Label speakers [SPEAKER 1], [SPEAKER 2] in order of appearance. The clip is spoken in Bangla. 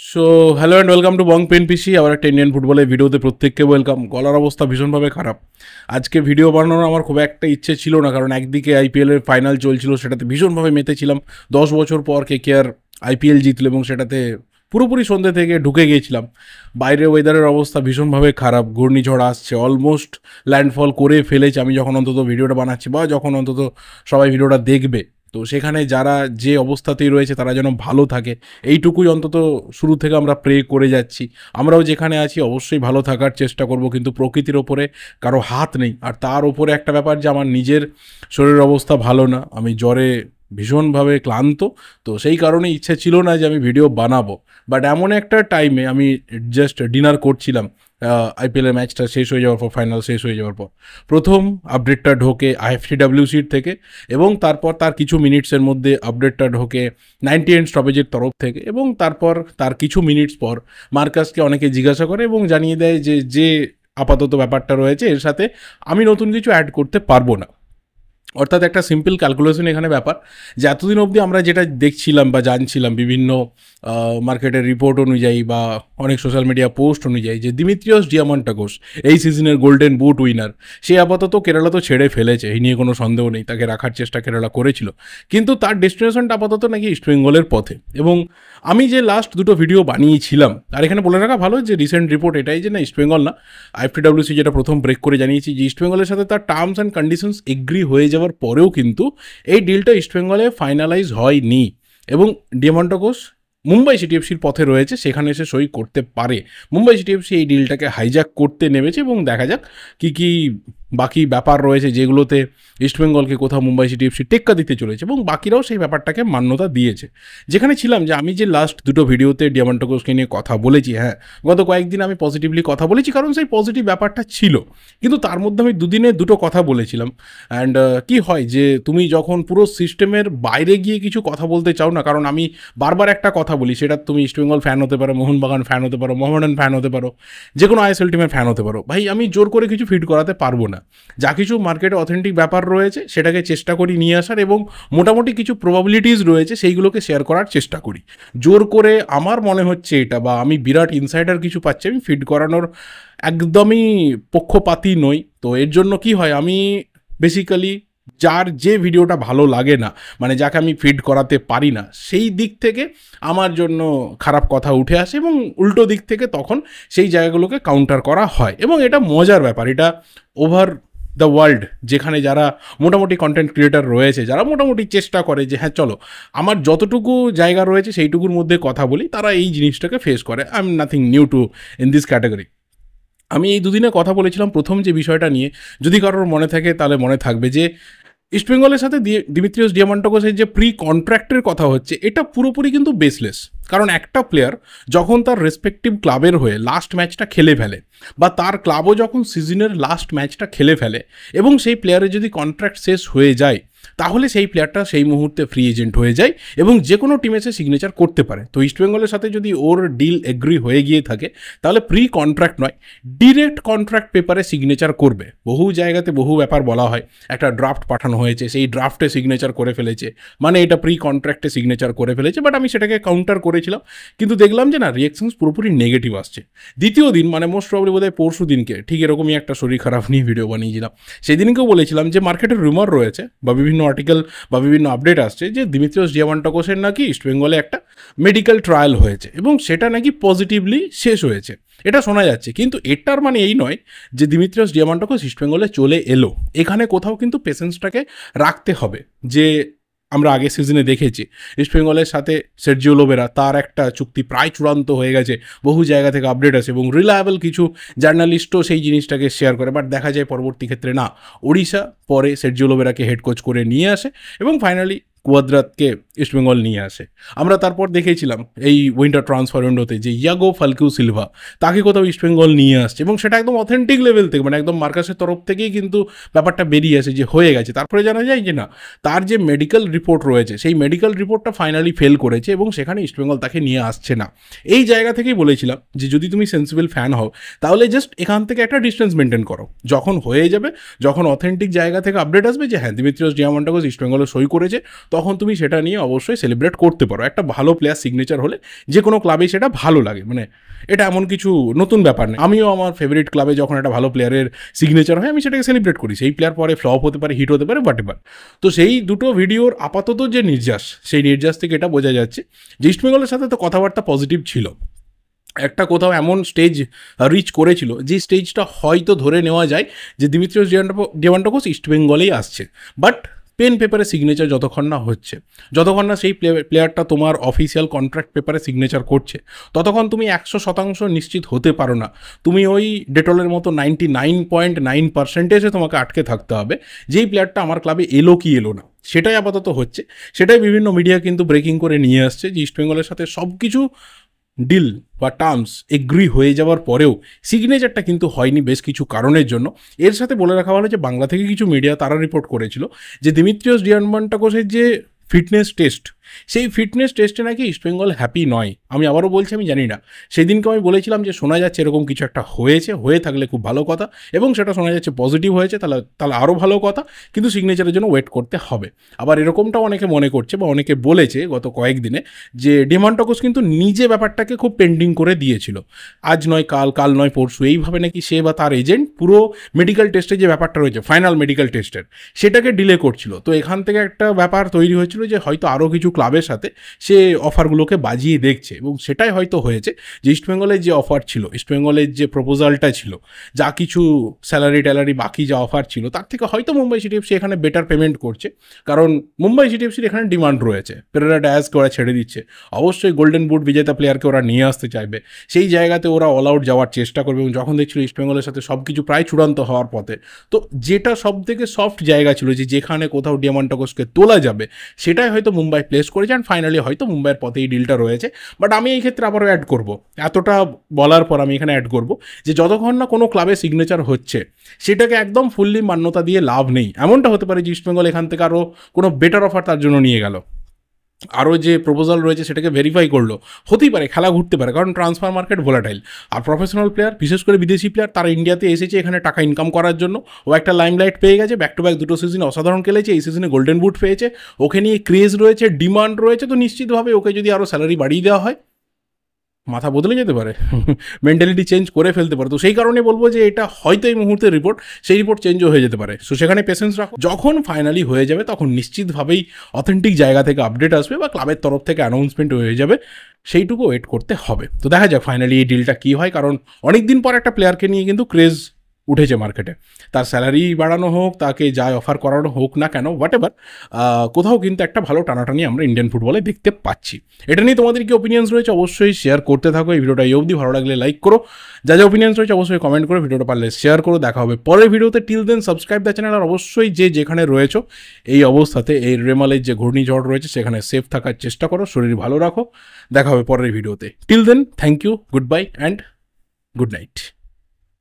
[SPEAKER 1] So hello and welcome to Bong pen PC. আবার একটা ইন্ডিয়ান ফুটবলের ভিডিওতে প্রত্যেককে ওয়েলকাম। গলার অবস্থা ভীষণভাবে খারাপ। আজকে ভিডিও বানানোর আমার খুব একটা ইচ্ছে ছিল না, কারণ একদিকে আইপিএলের ফাইনাল চলছিল, সেটাতে ভীষণভাবে মেতেছিলাম। 10 বছর পর কেকেআর আইপিএল জিতল এবং সেটাতে পুরোপুরি সন্ধ্যে থেকে ঢুকে গিয়েছিলাম। বাইরে ওয়েদারের অবস্থা ভীষণভাবে খারাপ, ঘূর্ণিঝড় আসছে, অলমোস্ট ল্যান্ডফল করে ফেলেছে আমি যখন অন্তত ভিডিওটা বানাচ্ছি, বা যখন অন্তত সবাই ভিডিওটা দেখবে। তো সেখানে যারা যে অবস্থাতেই রয়েছে তারা যেন ভালো থাকে, এইটুকুই অন্তত শুরু থেকে আমরা প্রে করে যাচ্ছি। আমরাও যেখানে আছি অবশ্যই ভালো থাকার চেষ্টা করব, কিন্তু প্রকৃতির ওপরে কারো হাত নেই। আর তার ওপরে একটা ব্যাপার যে আমার নিজের শরীরের অবস্থা ভালো না, আমি জ্বরে ভীষণভাবে ক্লান্ত। তো সেই কারণে ইচ্ছে ছিল না যে আমি ভিডিও বানাবো। বাট এমন একটা টাইমে আমি জাস্ট ডিনার করছিলাম, আইপিএলের ম্যাচটা শেষ হয়ে যাওয়ার পর, ফাইনাল শেষ হয়ে যাওয়ার পর প্রথম আপডেটটা ঢোকে আইএফটিডব্লিউসির থেকে, এবং তারপর তার কিছু মিনিটসের মধ্যে আপডেটটা ঢোকে 98 স্টপেজের তরফ থেকে, এবং তারপর তার কিছু মিনিটস পর মার্কাসকে অনেকে জিজ্ঞাসা করে এবং জানিয়ে দেয় যে যে আপাতত ব্যাপারটা রয়েছে এর সাথে আমি নতুন কিছু অ্যাড করতে পারবো না। অর্থাৎ একটা সিম্পল ক্যালকুলেশন এখানে ব্যাপার, যে এতদিন অবধি আমরা যেটা দেখছিলাম বা জানছিলাম বিভিন্ন মার্কেটের রিপোর্ট অনুযায়ী বা অনেক সোশ্যাল মিডিয়া পোস্ট অনুযায়ী, যে দিমিত্রিয়স ডিয়ামান্টাকোস এই সিজনের গোল্ডেন বুট উইনার, সে আপাতত কেরালা তো ছেড়ে ফেলেছে, এই নিয়ে কোনো সন্দেহ নেই, তাকে রাখার চেষ্টা কেরালা করেছিল, কিন্তু তার ডেস্টিনেশনটা আপাতত নাকি ইস্টবেঙ্গলের পথে। এবং আমি যে লাস্ট দুটো ভিডিও বানিয়েছিলাম, আর এখানে বলে রাখা ভালো যে রিসেন্ট রিপোর্ট এটাই যে না, ইস্টবেঙ্গল না, আইএফটিডব্লিউসি যেটা প্রথম ব্রেক করে জানিয়েছি যে ইস্টবেঙ্গলের সাথে তার টার্মস অ্যান্ড কন্ডিশনস এগ্রি হয়ে যাওয়ার পরেও কিন্তু এই ডিলটা ইস্টবেঙ্গলে ফাইনালাইজ হয়নি, এবং ডিয়ামান্টাকোস মুম্বাই সিটিএফসির পথে রয়েছে, সেখানে এসে সই করতে পারে। মুম্বাই সিটিএফসি এই ডিলটাকে হাইজ্যাক করতে নেমেছে, এবং দেখা যাক কী কী বাকি ব্যাপার রয়েছে যেগুলোতে ইস্টবেঙ্গলকে কোথাও মুম্বাই সিটিএফসি টেক্কা দিতে চলেছে, এবং বাকিরাও সেই ব্যাপারটাকে মান্যতা দিয়েছে। যেখানে ছিলাম যে আমি যে লাস্ট দুটো ভিডিওতে ডিয়ামান্টাকোসকে নিয়ে কথা বলেছি, হ্যাঁ গত কয়েকদিন আমি পজিটিভলি কথা বলেছি, কারণ সেই পজিটিভ ব্যাপারটা ছিল, কিন্তু তার মধ্যে আমি দুদিনে দুটো কথা বলেছিলাম। অ্যান্ড কি হয় যে তুমি যখন পুরো সিস্টেমের বাইরে গিয়ে কিছু কথা বলতে চাও না, কারণ আমি বারবার একটা কথা বলি, সেটা তুমি ইস্টবেঙ্গল ফ্যান হতে পারো, মোহনবাগান ফ্যান হতে পারো, মোহামেডান ফ্যান হতে পারো, যে কোনো আইএসএল টিমের ফ্যান হতে পারো, ভাই আমি জোর করে কিছু ফিড করাতে পারবো না। যা কিছু মার্কেটে অথেন্টিক ব্যাপার রয়েছে সেটাকে চেষ্টা করি নিয়ে আসার, এবং মোটামুটি কিছু প্রবাবিলিটিস রয়েছে সেইগুলোকে শেয়ার করার চেষ্টা করি। জোর করে আমার মনে হচ্ছে এটা, বা আমি বিরাট ইনসাইডার কিছু পাচ্ছি, আমি ফিড করানোর একদমই পক্ষপাতী নই। তো এর জন্য কি হয়, আমি বেসিক্যালি যার যে ভিডিওটা ভালো লাগে না, মানে যাকে আমি ফিড করাতে পারি না, সেই দিক থেকে আমার জন্য খারাপ কথা উঠে আসে, এবং উল্টো দিক থেকে তখন সেই জায়গাগুলোকে কাউন্টার করা হয়, এবং এটা মজার ব্যাপার। এটা ওভার দ্য ওয়ার্ল্ড, যেখানে যারা মোটামুটি কন্টেন্ট ক্রিয়েটার রয়েছে, যারা মোটামুটি চেষ্টা করে যে হ্যাঁ চলো আমার যতটুকু জায়গা রয়েছে সেইটুকুর মধ্যে কথা বলি, তারা এই জিনিসটাকে ফেস করে। I am nothing new to in this category. আমি এই দুদিনে কথা বলেছিলাম প্রথম যে বিষয়টা নিয়ে, যদি কারোর মনে থাকে তাহলে মনে থাকবে, যে ইস্টবেঙ্গলের সাথে দিমিত্রিয়স ডিয়ামান্টাকোসের যে প্রি কন্ট্রাক্টের কথা হচ্ছে, এটা পুরোপুরি কিন্তু বেসলেস। কারণ একটা প্লেয়ার যখন তার রেসপেক্টিভ ক্লাবের হয়ে লাস্ট ম্যাচটা খেলে ফেলে, বা তার ক্লাবও যখন সিজনের লাস্ট ম্যাচটা খেলে ফেলে, এবং সেই প্লেয়ারের যদি কন্ট্রাক্ট শেষ হয়ে যায়, তাহলে সেই প্লেয়ারটা সেই মুহূর্তে ফ্রি এজেন্ট হয়ে যায় এবং যে কোনো টিমে সে সিগনেচার করতে পারে। তো ইস্টবেঙ্গলের সাথে যদি ওর ডিল এগ্রি হয়ে গিয়ে থাকে, তাহলে প্রি কন্ট্রাক্ট নয়, ডিরেক্ট কন্ট্রাক্ট পেপারে সিগনেচার করবে। বহু জায়গাতে বহু ব্যাপার বলা হয়, একটা ড্রাফট পাঠানো হয়েছে, সেই ড্রাফটে সিগনেচার করে ফেলেছে, মানে এটা প্রি কন্ট্রাক্টে সিগনেচার করে ফেলেছে। বাট আমি সেটাকে কাউন্টার করেছিলাম, কিন্তু দেখলাম যে না, রিয়াকশনস পুরোপুরি নেগেটিভ আসছে। দ্বিতীয় দিন, মানে মোস্ট প্রবলি বোধহয় পরশু দিনকে, ঠিক এরকমই একটা শরীর খারাপ নিয়ে ভিডিও বানিয়েছিলাম। সেই দিনকেও বলেছিলাম যে মার্কেটের রুমার রয়েছে, বা বিভিন্ন আর্টিকেল বা বিভিন্ন আপডেট আসছে, যে দিমিত্রিয়স ডিয়ামান্টাকোসের নাকি ইস্টবেঙ্গলে একটা মেডিকেল ট্রায়াল হয়েছে এবং সেটা নাকি পজিটিভলি শেষ হয়েছে, এটা শোনা যাচ্ছে। কিন্তু এটার মানে এই নয় যে দিমিত্রিয়স ডিয়ামান্টাকোস ইস্টবেঙ্গলে চলে এলো। এখানে কোথাও কিন্তু পেশেন্সটাকে রাখতে হবে। যে আমরা আগের সিজনে দেখেছি ইস্টবেঙ্গলের সাথে সের্জিও লোবেরা, তার একটা চুক্তি প্রায় চূড়ান্ত হয়ে গেছে, বহু জায়গা থেকে আপডেট আছে, এবং রিলায়েবল কিছু জার্নালিস্টও সেই জিনিসটাকে শেয়ার করে। বাট দেখা যায় পরবর্তী ক্ষেত্রে না, ওড়িশা পরে সের্জিও লোবেরাকে হেড কোচ করে নিয়ে আসে, এবং ফাইনালি কুয়াদ্রাতকে ইস্টবেঙ্গল নিয়ে আসে। আমরা তারপর দেখেছিলাম এই উইন্টার ট্রান্সফার উইন্ডোতে যে ইয়াগো ফালকিউ সিলভা, তাকে কোথাও ইস্টবেঙ্গল নিয়ে আসছে, এবং সেটা একদম অথেন্টিক লেভেল থেকে, মানে একদম মার্কাসের তরফ থেকেই কিন্তু ব্যাপারটা বেরিয়ে আসে যে হয়ে গেছে। তারপরে জানা যায় যে না, তার যে মেডিকেল রিপোর্ট রয়েছে, সেই মেডিকেল রিপোর্টটা ফাইনালি ফেল করেছে, এবং সেখানে ইস্টবেঙ্গল তাকে নিয়ে আসছে না। এই জায়গা থেকেই বলেছিলাম যে যদি তুমি সেন্সিবল ফ্যান হও, তাহলে জাস্ট এখান থেকে একটা ডিস্টেন্স মেনটেন করো। যখন হয়ে যাবে, যখন অথেন্টিক জায়গা থেকে আপডেট আসবে যে হ্যাঁ দিমিত্রিয়স ডিয়ামান্টাকোস ইস্টবেঙ্গলে সই করেছে, তখন তুমি সেটা নিয়ে অবশ্যই সেলিব্রেট করতে পারো। একটা ভালো প্লেয়ার সিগনেচার হলে যে কোনো ক্লাবে সেটা ভালো লাগে, মানে এটা এমন কিছু নতুন ব্যাপার নেই। আমিও আমার ফেভারিট ক্লাবে যখন একটা ভালো প্লেয়ারের সিগনেচার হয় আমি সেটাকে সেলিব্রেট করি। সেই প্লেয়ার পরে ফ্লপ হতে পারে, হিট হতে পারে, হোয়াট এভার। তো সেই দুটো ভিডিওর আপাতত যে নির্যাস, সেই নির্যাস থেকে এটা বোঝা যাচ্ছে যে ইস্টবেঙ্গলের সাথে তো কথাবার্তা পজিটিভ ছিল, একটা কোথাও এমন স্টেজ রিচ করেছিল যে স্টেজটা হয়তো ধরে নেওয়া যায় যে দিমিত্রিওস ডিয়ামান্টোকোস ইস্টবেঙ্গলেই আসছে। বাট পেন পেপারে সিগনেচার যতক্ষণ না হচ্ছে, যতক্ষণ না সেই প্লেয়ারটা তোমার অফিসিয়াল কন্ট্রাক্ট পেপারে সিগনেচার করছে, ততক্ষণ তুমি 100% নিশ্চিত হতে পারো না। তুমি ওই ডেটলের মতো 99.9%-এ তোমাকে আটকে থাকতে হবে যেই প্লেয়ারটা আমার ক্লাবে এলো কি এলো না। সেটাই আপাতত হচ্ছে, সেটাই বিভিন্ন মিডিয়া কিন্তু ব্রেকিং করে নিয়ে আসছে যে ইস্টবেঙ্গলের সাথে সব কিছু ডিল বা টার্মস এগ্রি হয়ে যাওয়ার পরেও সিগনেচারটা কিন্তু হয়নি বেশ কিছু কারণের জন্য। এর সাথে বলে রাখা হলো যে বাংলা থেকে কিছু মিডিয়া তারা রিপোর্ট করেছিল যে দিমিত্রিওস ডিয়ামান্টোকোসের যে ফিটনেস টেস্ট, সেই ফিটনেস টেস্টে নাকি ইস্টবেঙ্গল হ্যাপি নয়। আমি আবারও বলছি আমি জানি না, সেদিনকে আমি বলেছিলাম যে শোনা যাচ্ছে এরকম কিছু একটা হয়েছে, হয়ে থাকলে খুব ভালো কথা, এবং সেটা শোনা যাচ্ছে পজিটিভ হয়েছে, তাহলে আরও ভালো কথা, কিন্তু সিগনেচারের জন্য ওয়েট করতে হবে। আবার এরকমটাও অনেকে মনে করছে বা অনেকে বলেছে গত কয়েকদিনে যে ডিয়ামান্টোকোস কিন্তু নিজে ব্যাপারটাকে খুব পেন্ডিং করে দিয়েছিল, আজ নয় কাল, কাল নয় পরশু, এইভাবে নাকি সে বা তার এজেন্ট পুরো মেডিকেল টেস্টে যে ব্যাপারটা রয়েছে ফাইনাল মেডিকেল টেস্টের সেটাকে ডিলে করছিল। তো এখান থেকে একটা ব্যাপার তৈরি হয়েছিল যে হয়তো আরও কিছু ক্লাবের সাথে সে অফারগুলোকে বাজিয়ে দেখছে, এবং সেটাই হয়তো হয়েছে যে ইস্টবেঙ্গলের যে অফার ছিল, ইস্টবেঙ্গলের যে প্রপোজালটা ছিল, যা কিছু স্যালারি ট্যালারি বাকি যা অফার ছিল তার থেকে হয়তো মুম্বাই সিটি এফসি এখানে বেটার পেমেন্ট করছে, কারণ মুম্বাই সিটি এফসির এখানে ডিমান্ড রয়েছে। পেরেরা ডায়াসকে ওরা ছেড়ে দিচ্ছে, অবশ্যই গোল্ডেন বুট বিজেতা প্লেয়ারকে ওরা নিয়ে আসতে চাইবে, সেই জায়গাতে ওরা অল আউট যাওয়ার চেষ্টা করবে। এবং যখন দেখছিল ইস্টবেঙ্গলের সাথে সব কিছু প্রায় চূড়ান্ত হওয়ার পথে, তো যেটা সব থেকে সফট জায়গা ছিল যে যেখানে কোথাও ডিয়ামান্টোকোসকে তোলা যাবে, সেটাই হয়তো মুম্বাই প্লেস করেছে, অ্যান্ড ফাইনালি হয়তো মুম্বাইয়ের পথে এই ডিলটা রয়েছে। বাট আমি এই ক্ষেত্রে আবারও অ্যাড করব, এতটা বলার পর আমি এখানে অ্যাড করব যে যতক্ষণ না কোনো ক্লাবে সিগনেচার হচ্ছে সেটাকে একদম ফুললি মান্যতা দিয়ে লাভ নেই। এমনটা হতে পারে যে ইস্টবেঙ্গল এখান থেকে আরও কোনো বেটার অফার তার জন্য নিয়ে গেল, আরও যে প্রপোজাল রয়েছে সেটাকে ভেরিফাই করলো, হতেই পারে, খেলা ঘুরতে পারে, কারণ ট্রান্সফার মার্কেট ভোলাটাইল। আর প্রফেশনাল প্লেয়ার, বিশেষ করে বিদেশি প্লেয়ার, তারা ইন্ডিয়াতে এসেছে এখানে টাকা ইনকাম করার জন্য। ও একটা লাইমলাইট পেয়ে গেছে, ব্যাক টু ব্যাক দুটো সিজনে অসাধারণ খেলেছে, এই সিজনে গোল্ডেন বুট পেয়েছে, ওকে নিয়ে ক্রেজ রয়েছে, ডিমান্ড রয়েছে, তো নিশ্চিতভাবে ওকে যদি আরও স্যালারি বাড়িয়ে দেওয়া হয় মাথা বদলে যেতে পারে, মেন্টালিটি চেঞ্জ করে ফেলতে পারে। তো সেই কারণে বলবো যে এটা হয়তো এই মুহূর্তের রিপোর্ট, সেই রিপোর্ট চেঞ্জও হয়ে যেতে পারে। সো সেখানে পেশেন্স রাখো, যখন ফাইনালি হয়ে যাবে তখন নিশ্চিতভাবেই অথেন্টিক জায়গা থেকে আপডেট আসবে বা ক্লাবের তরফ থেকে অ্যানাউন্সমেন্ট হয়ে যাবে, সেইটুকু ওয়েট করতে হবে। তো দেখা যাক ফাইনালি এই ডিলটা কী হয়, কারণ অনেক দিন পর একটা প্লেয়ারকে নিয়ে কিন্তু ক্রেজ উঠেছে মার্কেটে। তার স্যালারি বাড়ানো হোক, তাকে যাই অফার করানো হোক না কেন, হোয়াট এভার, কোথাও কিন্তু একটা ভালো টানাটানি আমরা ইন্ডিয়ান ফুটবলে দেখতে পাচ্ছি। এটা নিয়ে তোমাদের কি ওপিনিয়ন্স রয়েছে অবশ্যই শেয়ার করতে থাকো। এই ভিডিওটা এই অবধি, ভালো লাগলে লাইক করো, যা যা ওপিনিয়ন্স রয়েছে অবশ্যই কমেন্ট করো, ভিডিওটা পারলে শেয়ার করো। দেখা হবে পরের ভিডিওতে। Till then subscribe the channel, আর অবশ্যই যে যেখানে রয়েছো এই অবস্থাতে, এই রেমালের যে ঘূর্ণিঝড় রয়েছে সেখানে সেফ থাকার চেষ্টা করো, শরীর ভালো রাখো। দেখা হবে পরের ভিডিওতে। Till then, thank you, goodbye and good night.